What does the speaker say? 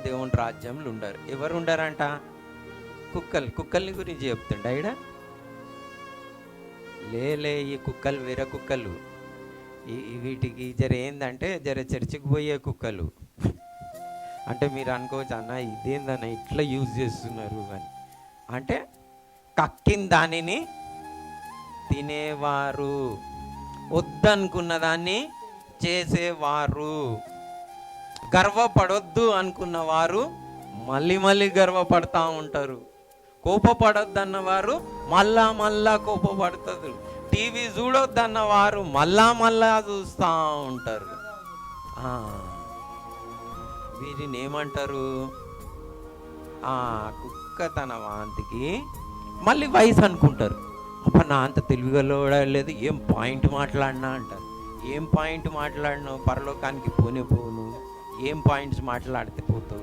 దేవుని రాజ్యంలో ఉండరు. ఎవరు ఉండరంట? కుక్కల్ని గురించి చెప్తుండ ఈడ. లేలే, ఈ కుక్కలు వేరే కుక్కలు. వీటికి జర ఏందంటే జర చర్చికి పోయే కుక్కలు. అంటే మీరు అనుకోవచ్చు, అన్న ఇదేందన్న ఇట్లా యూజ్ చేస్తున్నారు అని. అంటే కక్కిన దానిని తినేవారు, వద్దనుకున్న దాన్ని చేసేవారు, గర్వపడొద్దు అనుకున్న వారు మళ్ళీ మళ్ళీ గర్వపడతా ఉంటారు. కోపపడొద్దన్న వారు మళ్ళా కోపపడుతుంది. టీవీ చూడొద్దన్న వారు మళ్ళా చూస్తూ ఉంటారు. వీరిని ఏమంటారు? కుక్క తన వాంతికి మళ్ళీ వయసు అనుకుంటారు. అబ్బా, నా అంత తెలివిగలలేదు, ఏం పాయింట్ మాట్లాడినా అంటారు. ఏం పాయింట్ మాట్లాడినావు? పరలోకానికి పోను, ఏం పాయింట్స్ మాట్లాడితే పోతావు?